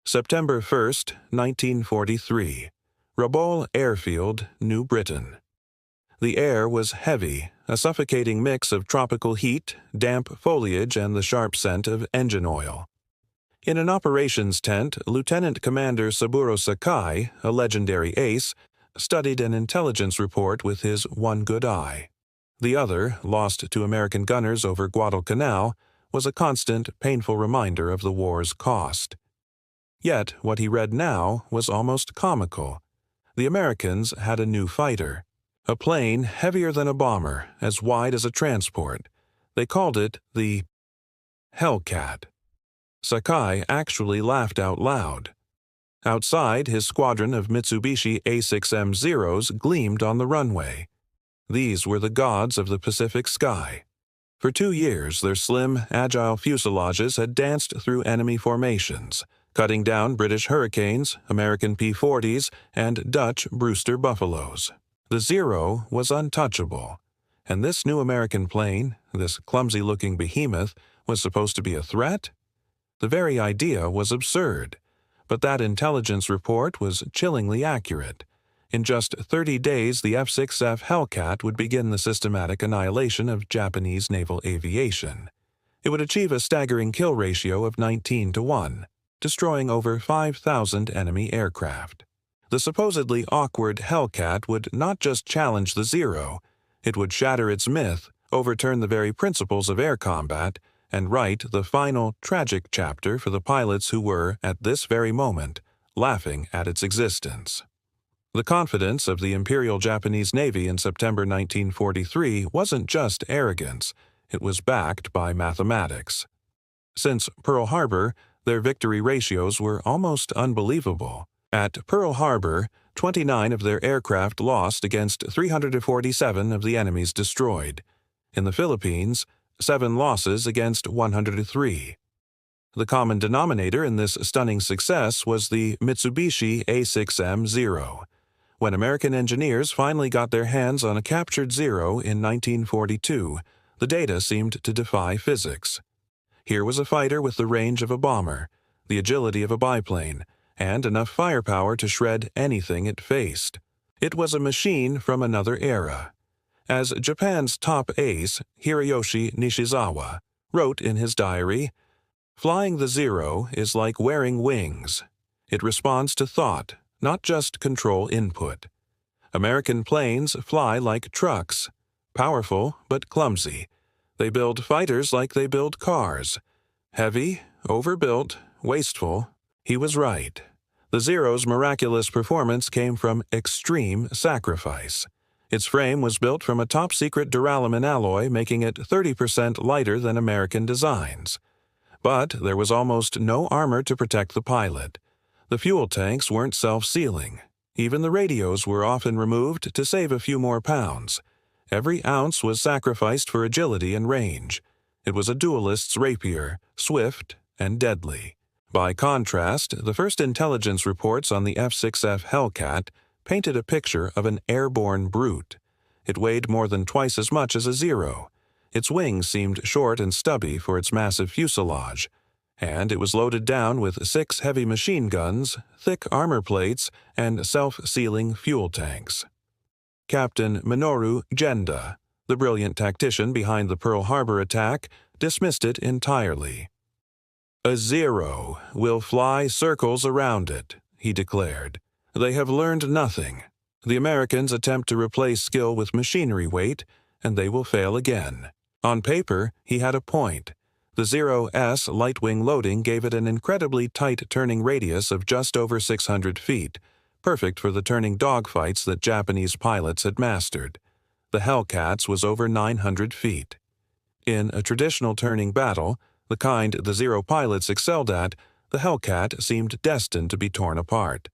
September 1st, 1943. Rabaul Airfield, New Britain. The air was heavy, a suffocating mix of tropical heat, damp foliage, and the sharp scent of engine oil. In an operations tent, Lieutenant Commander Saburo Sakai, a legendary ace, studied an intelligence report with his one good eye. The other, lost to American gunners over Guadalcanal, was a constant, painful reminder of the war's cost. Yet what he read now was almost comical. The Americans had a new fighter. A plane heavier than a bomber, as wide as a transport. They called it the Hellcat. Sakai actually laughed out loud. Outside, his squadron of Mitsubishi A6M Zeros gleamed on the runway. These were the gods of the Pacific sky. For 2 years, their slim, agile fuselages had danced through enemy formations, cutting down British Hurricanes, American P-40s, and Dutch Brewster Buffaloes. The Zero was untouchable, and this new American plane, this clumsy-looking behemoth, was supposed to be a threat? The very idea was absurd, but that intelligence report was chillingly accurate. In just 30 days, the F6F Hellcat would begin the systematic annihilation of Japanese naval aviation. It would achieve a staggering kill ratio of 19-1, destroying over 5,000 enemy aircraft. The supposedly awkward Hellcat would not just challenge the Zero, it would shatter its myth, overturn the very principles of air combat, and write the final, tragic chapter for the pilots who were, at this very moment, laughing at its existence. The confidence of the Imperial Japanese Navy in September 1943 wasn't just arrogance, it was backed by mathematics. Since Pearl Harbor, their victory ratios were almost unbelievable. At Pearl Harbor, 29 of their aircraft lost against 347 of the enemy's destroyed. In the Philippines, 7 losses against 103. The common denominator in this stunning success was the Mitsubishi A6M Zero. When American engineers finally got their hands on a captured Zero in 1942, the data seemed to defy physics. Here was a fighter with the range of a bomber, the agility of a biplane, and enough firepower to shred anything it faced. It was a machine from another era. As Japan's top ace, Hiroyoshi Nishizawa, wrote in his diary, "Flying the Zero is like wearing wings. It responds to thought, not just control input. American planes fly like trucks, powerful but clumsy. They build fighters like they build cars. Heavy, overbuilt, wasteful." He was right. The Zero's miraculous performance came from extreme sacrifice. Its frame was built from a top-secret duralumin alloy, making it 30% lighter than American designs. But there was almost no armor to protect the pilot. The fuel tanks weren't self-sealing. Even the radios were often removed to save a few more pounds. Every ounce was sacrificed for agility and range. It was a duelist's rapier, swift and deadly. By contrast, the first intelligence reports on the F6F Hellcat painted a picture of an airborne brute. It weighed more than twice as much as a Zero. Its wings seemed short and stubby for its massive fuselage, and it was loaded down with 6 heavy machine guns, thick armor plates, and self-sealing fuel tanks. Captain Minoru Genda, the brilliant tactician behind the Pearl Harbor attack, dismissed it entirely. "A Zero will fly circles around it," he declared. "They have learned nothing. The Americans attempt to replace skill with machinery weight, and they will fail again." On paper, he had a point. The Zero-S light-wing loading gave it an incredibly tight turning radius of just over 600 feet, perfect for the turning dogfights that Japanese pilots had mastered. The Hellcat's was over 900 feet. In a traditional turning battle, the kind the Zero pilots excelled at, the Hellcat seemed destined to be torn apart.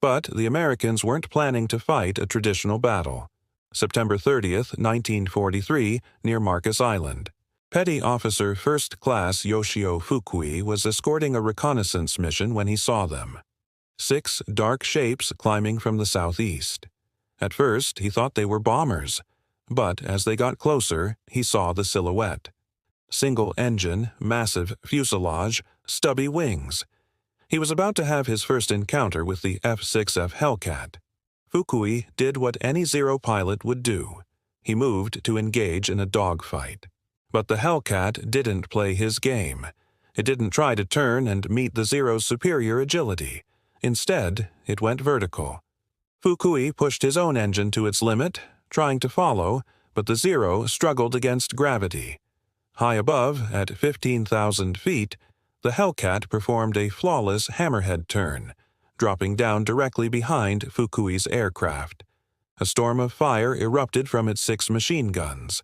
But the Americans weren't planning to fight a traditional battle. September 30th, 1943, near Marcus Island. Petty Officer First Class Yoshio Fukui was escorting a reconnaissance mission when he saw them. 6 dark shapes climbing from the southeast. At first, he thought they were bombers, but as they got closer, he saw the silhouette. Single engine, massive fuselage, stubby wings. He was about to have his first encounter with the F6F Hellcat. Fukui did what any Zero pilot would do. He moved to engage in a dogfight. But the Hellcat didn't play his game. It didn't try to turn and meet the Zero's superior agility. Instead, it went vertical. Fukui pushed his own engine to its limit, trying to follow, but the Zero struggled against gravity. High above, at 15,000 feet, the Hellcat performed a flawless hammerhead turn, dropping down directly behind Fukui's aircraft. A storm of fire erupted from its 6 machine guns.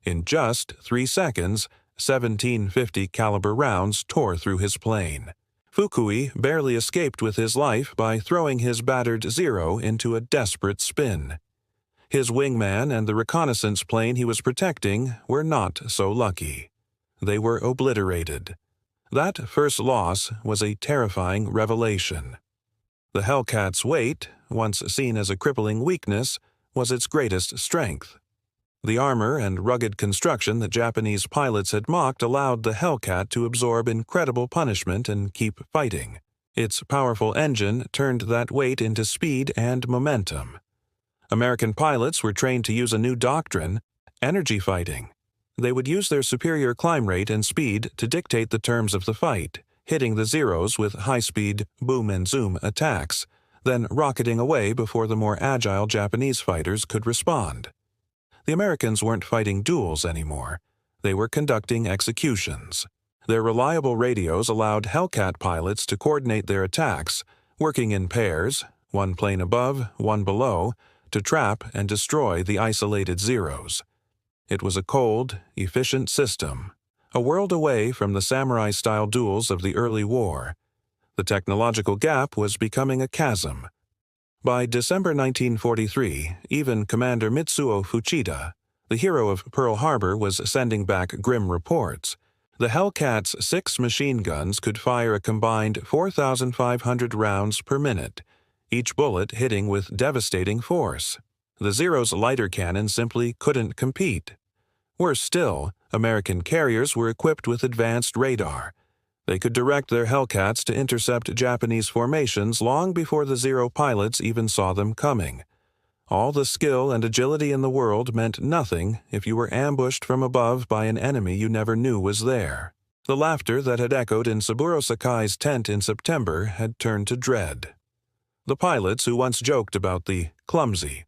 In just 3 seconds, 1750 caliber rounds tore through his plane. Fukui barely escaped with his life by throwing his battered Zero into a desperate spin. His wingman and the reconnaissance plane he was protecting were not so lucky. They were obliterated. That first loss was a terrifying revelation. The Hellcat's weight, once seen as a crippling weakness, was its greatest strength. The armor and rugged construction that Japanese pilots had mocked allowed the Hellcat to absorb incredible punishment and keep fighting. Its powerful engine turned that weight into speed and momentum. American pilots were trained to use a new doctrine, energy fighting. They would use their superior climb rate and speed to dictate the terms of the fight, hitting the Zeros with high-speed boom and zoom attacks, then rocketing away before the more agile Japanese fighters could respond. The Americans weren't fighting duels anymore. They were conducting executions. Their reliable radios allowed Hellcat pilots to coordinate their attacks, working in pairs, one plane above, one below, to trap and destroy the isolated Zeros. It was a cold, efficient system, a world away from the samurai-style duels of the early war. The technological gap was becoming a chasm. By December 1943, even Commander Mitsuo Fuchida, the hero of Pearl Harbor, was sending back grim reports. The Hellcat's 6 machine guns could fire a combined 4,500 rounds per minute, each bullet hitting with devastating force. The Zero's lighter cannons simply couldn't compete. Worse still, American carriers were equipped with advanced radar. They could direct their Hellcats to intercept Japanese formations long before the Zero pilots even saw them coming. All the skill and agility in the world meant nothing if you were ambushed from above by an enemy you never knew was there. The laughter that had echoed in Saburo Sakai's tent in September had turned to dread. The pilots who once joked about the clumsy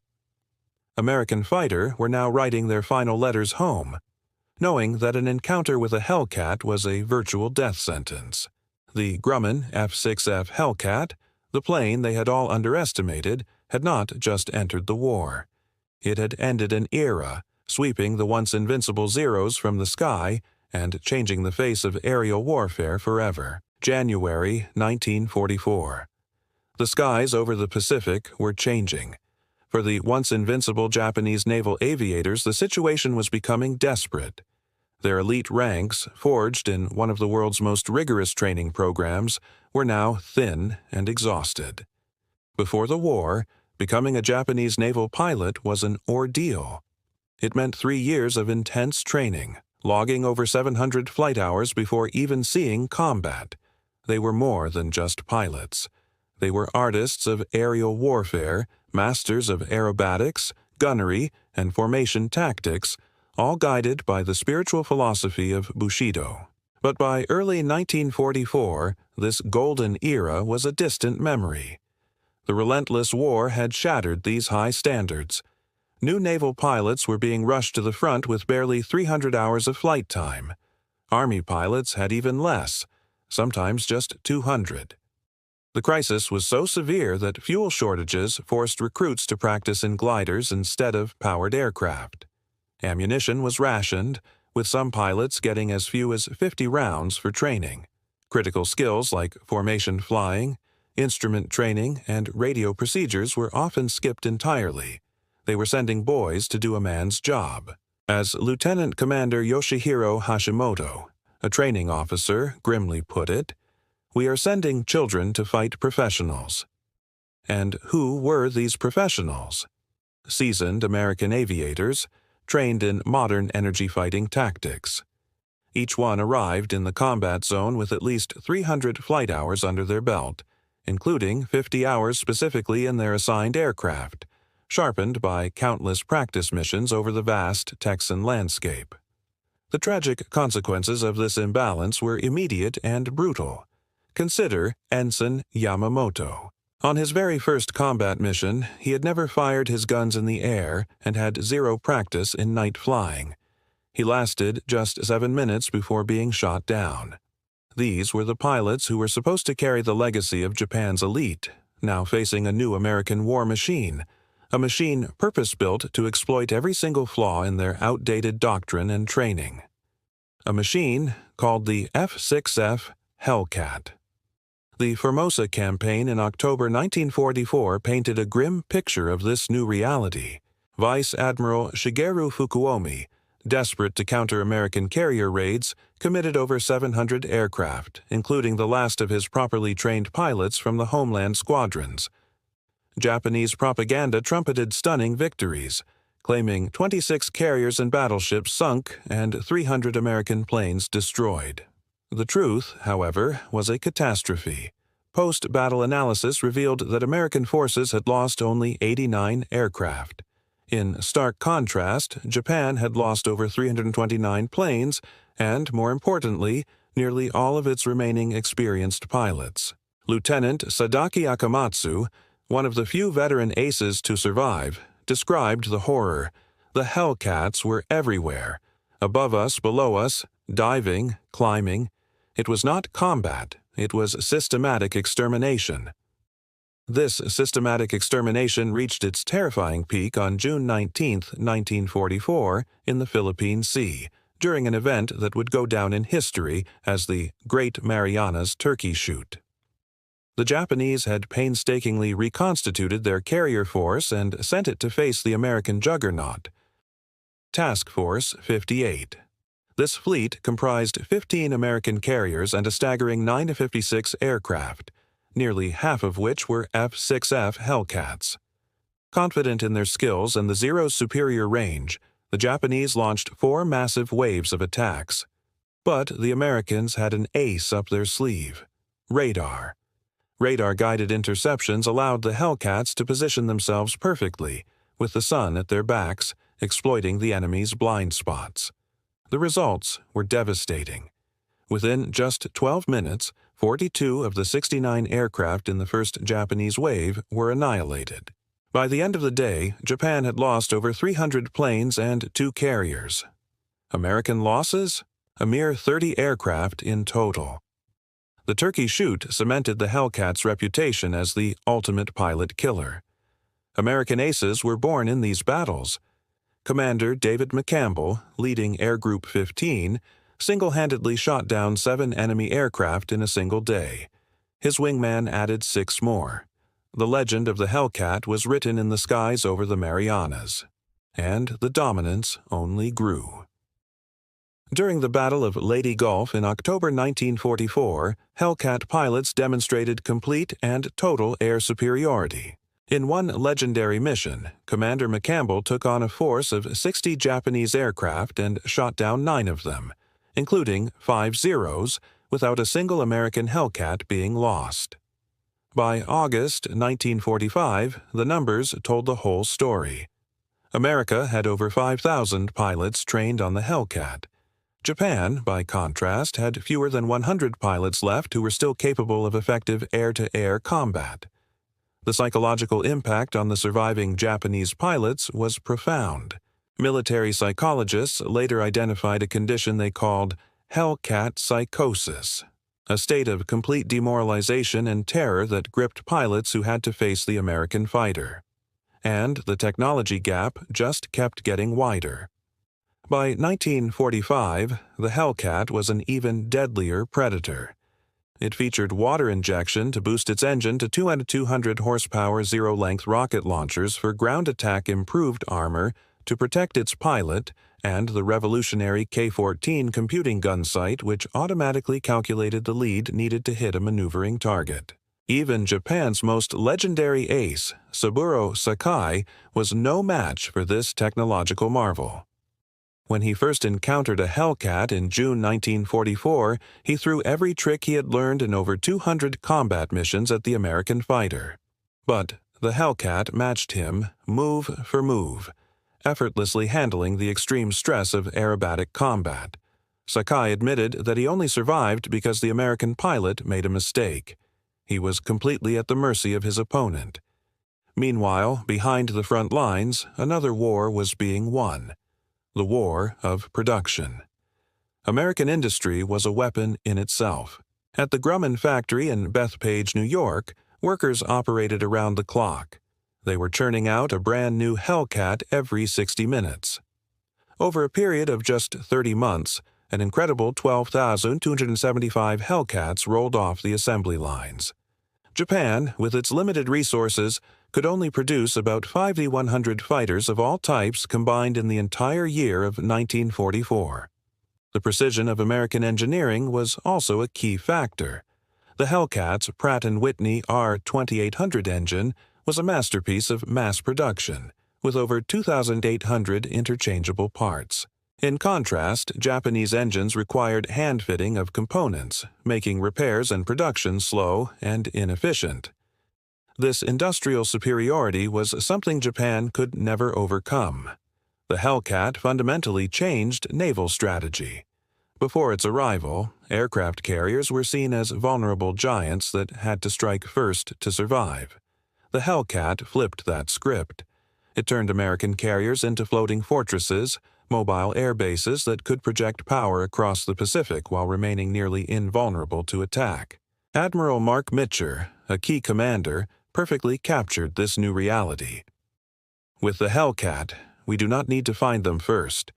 American fighter were now writing their final letters home, knowing that an encounter with a Hellcat was a virtual death sentence. The Grumman F6F Hellcat, the plane they had all underestimated, had not just entered the war. It had ended an era, sweeping the once invincible Zeros from the sky and changing the face of aerial warfare forever. January 1944. The skies over the Pacific were changing. For the once invincible Japanese naval aviators, the situation was becoming desperate. Their elite ranks, forged in one of the world's most rigorous training programs, were now thin and exhausted. Before the war, becoming a Japanese naval pilot was an ordeal. It meant 3 years of intense training, logging over 700 flight hours before even seeing combat. They were more than just pilots. They were artists of aerial warfare, masters of aerobatics, gunnery, and formation tactics, all guided by the spiritual philosophy of Bushido. But by early 1944, this golden era was a distant memory. The relentless war had shattered these high standards. New naval pilots were being rushed to the front with barely 300 hours of flight time. Army pilots had even less, sometimes just 200. The crisis was so severe that fuel shortages forced recruits to practice in gliders instead of powered aircraft. Ammunition was rationed, with some pilots getting as few as 50 rounds for training. Critical skills like formation flying, instrument training, and radio procedures were often skipped entirely. They were sending boys to do a man's job. As Lieutenant Commander Yoshihiro Hashimoto, a training officer, grimly put it, "We are sending children to fight professionals." And who were these professionals? Seasoned American aviators, trained in modern energy fighting tactics. Each one arrived in the combat zone with at least 300 flight hours under their belt, including 50 hours specifically in their assigned aircraft, sharpened by countless practice missions over the vast Texan landscape. The tragic consequences of this imbalance were immediate and brutal. Consider Ensign Yamamoto. On his very first combat mission, he had never fired his guns in the air and had zero practice in night flying. He lasted just 7 minutes before being shot down. These were the pilots who were supposed to carry the legacy of Japan's elite, now facing a new American war machine, a machine purpose-built to exploit every single flaw in their outdated doctrine and training. A machine called the F6F Hellcat. The Formosa campaign in October 1944 painted a grim picture of this new reality. Vice Admiral Shigeru Fukuomi, desperate to counter American carrier raids, committed over 700 aircraft, including the last of his properly trained pilots from the homeland squadrons. Japanese propaganda trumpeted stunning victories, claiming 26 carriers and battleships sunk and 300 American planes destroyed. The truth, however, was a catastrophe. Post-battle analysis revealed that American forces had lost only 89 aircraft. In stark contrast, Japan had lost over 329 planes and, more importantly, nearly all of its remaining experienced pilots. Lieutenant Sadaki Akamatsu, one of the few veteran aces to survive, described the horror. The Hellcats were everywhere. Above us, below us, diving, climbing. It was not combat, it was systematic extermination. This systematic extermination reached its terrifying peak on June 19, 1944, in the Philippine Sea, during an event that would go down in history as the Great Marianas Turkey Shoot. The Japanese had painstakingly reconstituted their carrier force and sent it to face the American juggernaut. Task Force 58. This fleet comprised 15 American carriers and a staggering 9 to 56 aircraft, nearly half of which were F6F Hellcats. Confident in their skills and the Zero's superior range, the Japanese launched 4 massive waves of attacks. But the Americans had an ace up their sleeve: radar. Radar-guided interceptions allowed the Hellcats to position themselves perfectly, with the sun at their backs, exploiting the enemy's blind spots. The results were devastating. Within just 12 minutes, 42 of the 69 aircraft in the first Japanese wave were annihilated. By the end of the day, Japan had lost over 300 planes and 2 carriers. American losses? A mere 30 aircraft in total. The Turkey Shoot cemented the Hellcat's reputation as the ultimate pilot killer. American aces were born in these battles. Commander David McCampbell, leading Air Group 15, single-handedly shot down 7 enemy aircraft in a single day. His wingman added 6 more. The legend of the Hellcat was written in the skies over the Marianas. And the dominance only grew. During the Battle of Leyte Gulf in October 1944, Hellcat pilots demonstrated complete and total air superiority. In one legendary mission, Commander McCampbell took on a force of 60 Japanese aircraft and shot down 9 of them, including 5 Zeros, without a single American Hellcat being lost. By August 1945, the numbers told the whole story. America had over 5,000 pilots trained on the Hellcat. Japan, by contrast, had fewer than 100 pilots left who were still capable of effective air-to-air combat. The psychological impact on the surviving Japanese pilots was profound. Military psychologists later identified a condition they called Hellcat psychosis, a state of complete demoralization and terror that gripped pilots who had to face the American fighter. And the technology gap just kept getting wider. By 1945, the Hellcat was an even deadlier predator. It featured water injection to boost its engine to 200 horsepower zero-length rocket launchers for ground attack improved armor to protect its pilot, and the revolutionary K-14 computing gun sight which automatically calculated the lead needed to hit a maneuvering target. Even Japan's most legendary ace, Saburo Sakai, was no match for this technological marvel. When he first encountered a Hellcat in June 1944, he threw every trick he had learned in over 200 combat missions at the American fighter. But the Hellcat matched him move for move, effortlessly handling the extreme stress of aerobatic combat. Sakai admitted that he only survived because the American pilot made a mistake. He was completely at the mercy of his opponent. Meanwhile, behind the front lines, another war was being won. The war of production. American industry was a weapon in itself. At the Grumman factory in Bethpage, New York, workers operated around the clock. They were churning out a brand new Hellcat every 60 minutes. Over a period of just 30 months, an incredible 12,275 Hellcats rolled off the assembly lines. Japan, with its limited resources, could only produce about 5,100 fighters of all types combined in the entire year of 1944. The precision of American engineering was also a key factor. The Hellcat's Pratt & Whitney R2800 engine was a masterpiece of mass production, with over 2,800 interchangeable parts. In contrast, Japanese engines required hand-fitting of components, making repairs and production slow and inefficient. This industrial superiority was something Japan could never overcome. The Hellcat fundamentally changed naval strategy. Before its arrival, aircraft carriers were seen as vulnerable giants that had to strike first to survive. The Hellcat flipped that script. It turned American carriers into floating fortresses, mobile air bases that could project power across the Pacific while remaining nearly invulnerable to attack. Admiral Mark Mitcher, a key commander, perfectly captured this new reality. With the Hellcat, we do not need to find them first.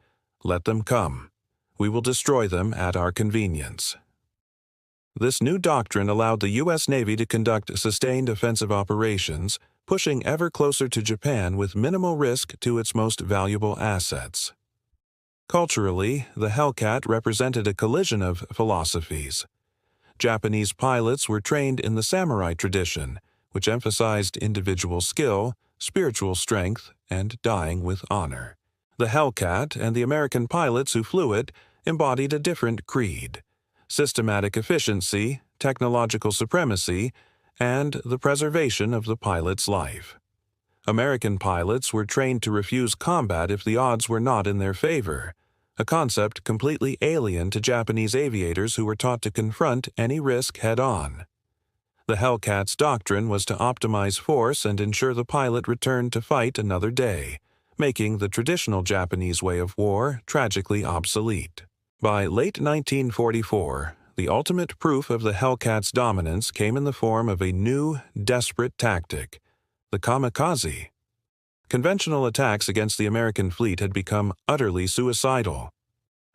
Let them come. We will destroy them at our convenience. This new doctrine allowed the U.S. Navy to conduct sustained offensive operations, pushing ever closer to Japan with minimal risk to its most valuable assets. Culturally, the Hellcat represented a collision of philosophies. Japanese pilots were trained in the samurai tradition, which emphasized individual skill, spiritual strength, and dying with honor. The Hellcat and the American pilots who flew it embodied a different creed: systematic efficiency, technological supremacy, and the preservation of the pilot's life. American pilots were trained to refuse combat if the odds were not in their favor, a concept completely alien to Japanese aviators who were taught to confront any risk head-on. The Hellcat's doctrine was to optimize force and ensure the pilot returned to fight another day, making the traditional Japanese way of war tragically obsolete. By late 1944, the ultimate proof of the Hellcat's dominance came in the form of a new, desperate tactic: the kamikaze. Conventional attacks against the American fleet had become utterly suicidal.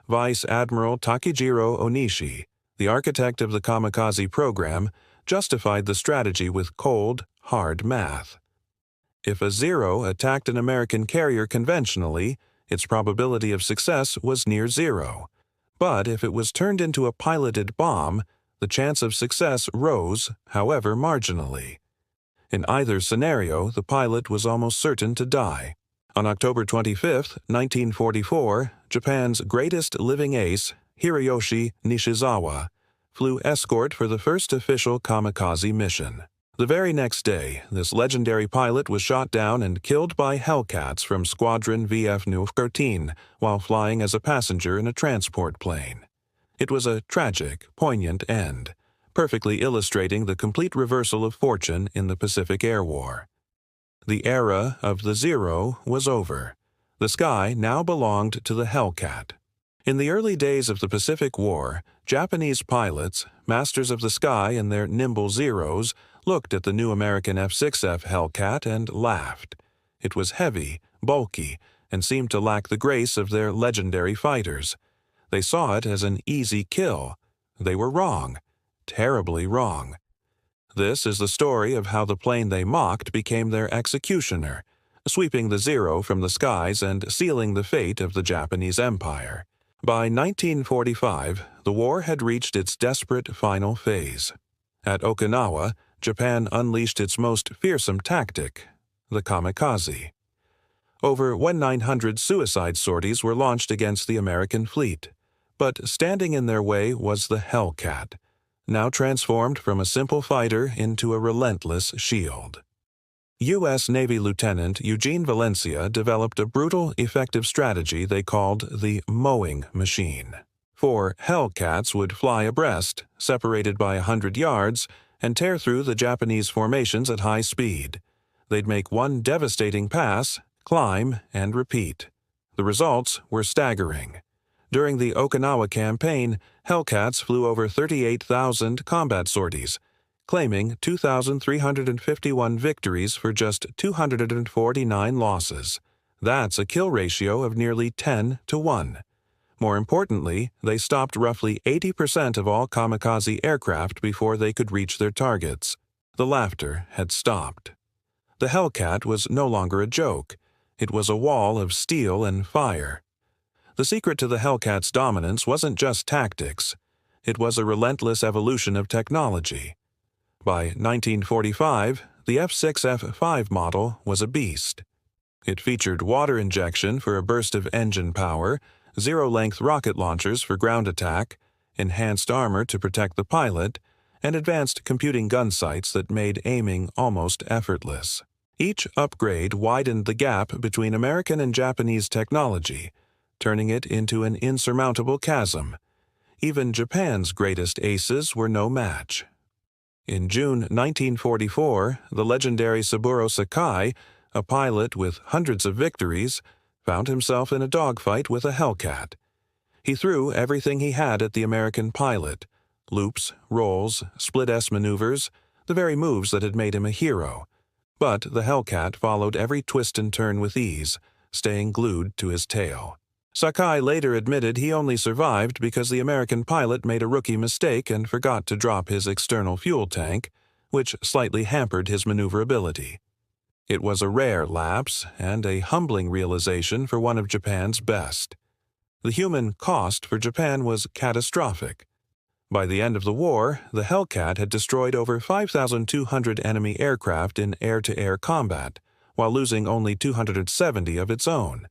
Vice Admiral Takejiro Onishi, the architect of the kamikaze program, justified the strategy with cold, hard math. If a Zero attacked an American carrier conventionally, its probability of success was near zero. But if it was turned into a piloted bomb, the chance of success rose, however marginally. In either scenario, the pilot was almost certain to die. On October 25, 1944, Japan's greatest living ace, Hiroyoshi Nishizawa, flew escort for the first official kamikaze mission. The very next day, this legendary pilot was shot down and killed by Hellcats from Squadron VF-13 while flying as a passenger in a transport plane. It was a tragic, poignant end, perfectly illustrating the complete reversal of fortune in the Pacific Air War. The era of the Zero was over. The sky now belonged to the Hellcat. In the early days of the Pacific War, Japanese pilots, masters of the sky in their nimble Zeros, looked at the new American F6F Hellcat and laughed. It was heavy, bulky, and seemed to lack the grace of their legendary fighters. They saw it as an easy kill. They were wrong, terribly wrong. This is the story of how the plane they mocked became their executioner, sweeping the Zero from the skies and sealing the fate of the Japanese Empire. By 1945, the war had reached its desperate final phase. At Okinawa, Japan unleashed its most fearsome tactic, the kamikaze. Over 1,900 suicide sorties were launched against the American fleet, but standing in their way was the Hellcat, now transformed from a simple fighter into a relentless shield. U.S. Navy Lieutenant Eugene Valencia developed a brutal, effective strategy they called the mowing machine. 4 Hellcats would fly abreast, separated by 100 yards, and tear through the Japanese formations at high speed. They'd make one devastating pass, climb, and repeat. The results were staggering. During the Okinawa campaign, Hellcats flew over 38,000 combat sorties, claiming 2,351 victories for just 249 losses. That's a kill ratio of nearly 10 to 1. More importantly, they stopped roughly 80% of all kamikaze aircraft before they could reach their targets. The laughter had stopped. The Hellcat was no longer a joke. It was a wall of steel and fire. The secret to the Hellcat's dominance wasn't just tactics. It was a relentless evolution of technology. By 1945, the F6F model was a beast. It featured water injection for a burst of engine power, zero-length rocket launchers for ground attack, enhanced armor to protect the pilot, and advanced computing gun sights that made aiming almost effortless. Each upgrade widened the gap between American and Japanese technology, turning it into an insurmountable chasm. Even Japan's greatest aces were no match. In June 1944, the legendary Saburo Sakai, a pilot with hundreds of victories, found himself in a dogfight with a Hellcat. He threw everything he had at the American pilot: loops, rolls, split-S maneuvers, the very moves that had made him a hero. But the Hellcat followed every twist and turn with ease, staying glued to his tail. Sakai later admitted he only survived because the American pilot made a rookie mistake and forgot to drop his external fuel tank, which slightly hampered his maneuverability. It was a rare lapse and a humbling realization for one of Japan's best. The human cost for Japan was catastrophic. By the end of the war, the Hellcat had destroyed over 5,200 enemy aircraft in air-to-air combat, while losing only 270 of its own.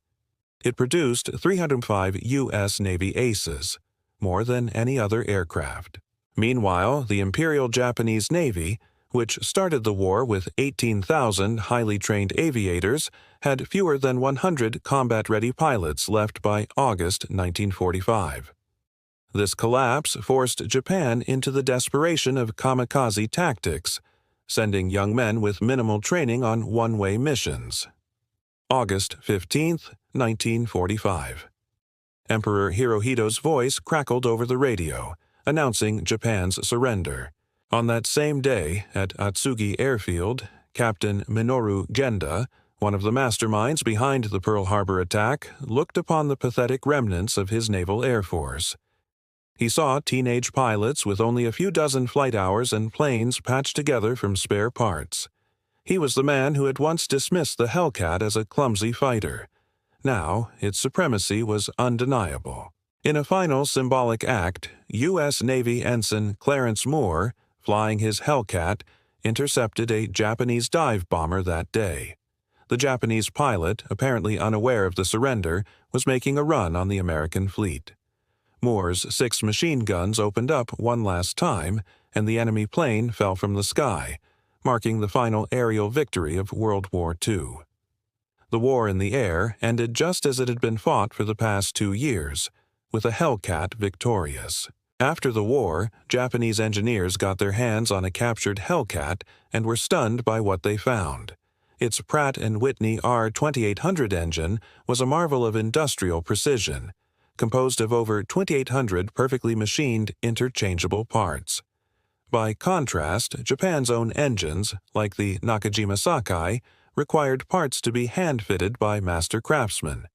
It produced 305 U.S. Navy aces, more than any other aircraft. Meanwhile, the Imperial Japanese Navy, which started the war with 18,000 highly trained aviators, had fewer than 100 combat-ready pilots left by August 1945. This collapse forced Japan into the desperation of kamikaze tactics, sending young men with minimal training on one-way missions. August 15, 1945. Emperor Hirohito's voice crackled over the radio, announcing Japan's surrender. On that same day, at Atsugi Airfield, Captain Minoru Genda, one of the masterminds behind the Pearl Harbor attack, looked upon the pathetic remnants of his naval air force. He saw teenage pilots with only a few dozen flight hours and planes patched together from spare parts. He was the man who had once dismissed the Hellcat as a clumsy fighter. Now, its supremacy was undeniable. In a final symbolic act, U.S. Navy Ensign Clarence Moore, flying his Hellcat, intercepted a Japanese dive bomber that day. The Japanese pilot, apparently unaware of the surrender, was making a run on the American fleet. Moore's 6 machine guns opened up one last time, and the enemy plane fell from the sky, marking the final aerial victory of World War II. The war in the air ended just as it had been fought for the past 2 years, with a Hellcat victorious. After the war, Japanese engineers got their hands on a captured Hellcat and were stunned by what they found. Its Pratt & Whitney R2800 engine was a marvel of industrial precision, composed of over 2,800 perfectly machined interchangeable parts. By contrast, Japan's own engines, like the Nakajima Sakai, required parts to be hand-fitted by master craftsmen.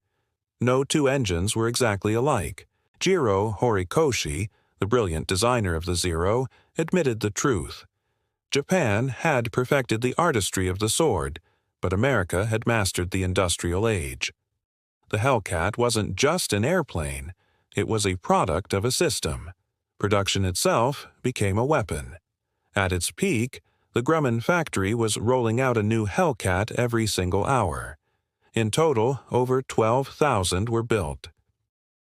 No 2 engines were exactly alike. Jiro Horikoshi, the brilliant designer of the Zero, admitted the truth. Japan had perfected the artistry of the sword, but America had mastered the industrial age. The Hellcat wasn't just an airplane, it was a product of a system. Production itself became a weapon. At its peak, the Grumman factory was rolling out a new Hellcat every single hour. In total, over 12,000 were built.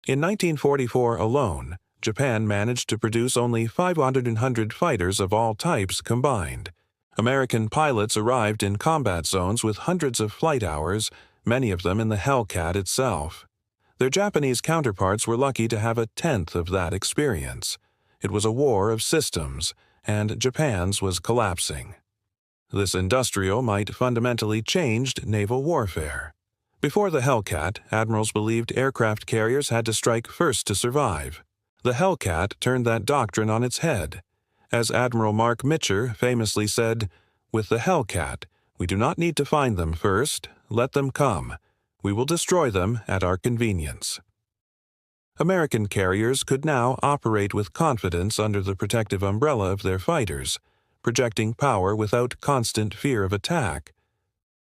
In 1944 alone, Japan managed to produce only 500 fighters of all types combined. American pilots arrived in combat zones with hundreds of flight hours, many of them in the Hellcat itself. Their Japanese counterparts were lucky to have a tenth of that experience. It was a war of systems, and Japan's was collapsing. This industrial might fundamentally changed naval warfare. Before the Hellcat, admirals believed aircraft carriers had to strike first to survive. The Hellcat turned that doctrine on its head. As Admiral Mark Mitcher famously said, "With the Hellcat, we do not need to find them first, let them come. We will destroy them at our convenience." American carriers could now operate with confidence under the protective umbrella of their fighters, projecting power without constant fear of attack.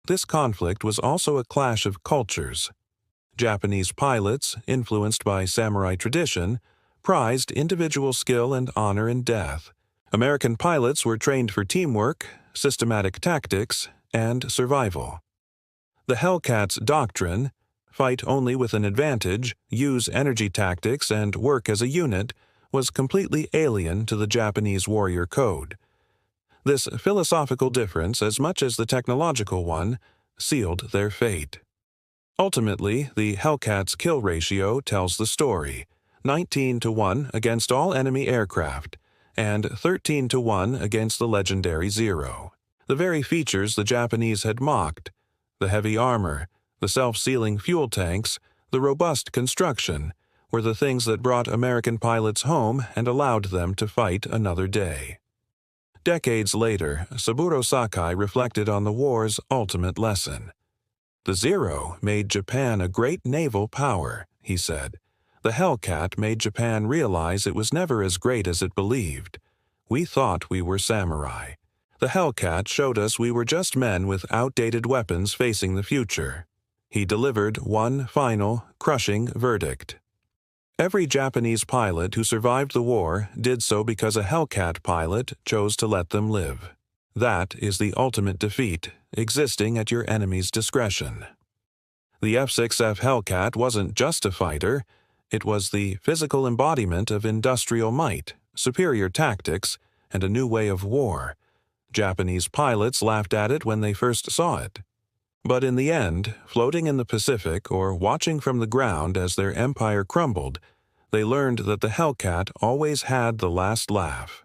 This conflict was also a clash of cultures. Japanese pilots, influenced by samurai tradition, prized individual skill and honor in death. American pilots were trained for teamwork, systematic tactics, and survival. The Hellcat's doctrine, fight only with an advantage, use energy tactics, and work as a unit, was completely alien to the Japanese warrior code. This philosophical difference, as much as the technological one, sealed their fate. Ultimately, the Hellcat's kill ratio tells the story: 19-1 against all enemy aircraft, and 13-1 against the legendary Zero. The very features the Japanese had mocked: the heavy armor, the self-sealing fuel tanks, the robust construction, were the things that brought American pilots home and allowed them to fight another day. Decades later, Saburo Sakai reflected on the war's ultimate lesson. "The Zero made Japan a great naval power," he said. "The Hellcat made Japan realize it was never as great as it believed. We thought we were samurai. The Hellcat showed us we were just men with outdated weapons facing the future." He delivered one final, crushing verdict. Every Japanese pilot who survived the war did so because a Hellcat pilot chose to let them live. That is the ultimate defeat, existing at your enemy's discretion. The F6F Hellcat wasn't just a fighter, it was the physical embodiment of industrial might, superior tactics, and a new way of war. Japanese pilots laughed at it when they first saw it. But in the end, floating in the Pacific or watching from the ground as their empire crumbled, they learned that the Hellcat always had the last laugh.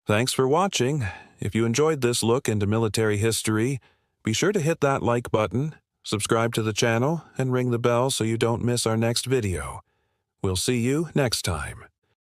Thanks for watching. If you enjoyed this look into military history, be sure to hit that like button, subscribe to the channel, and ring the bell so you don't miss our next video. We'll see you next time.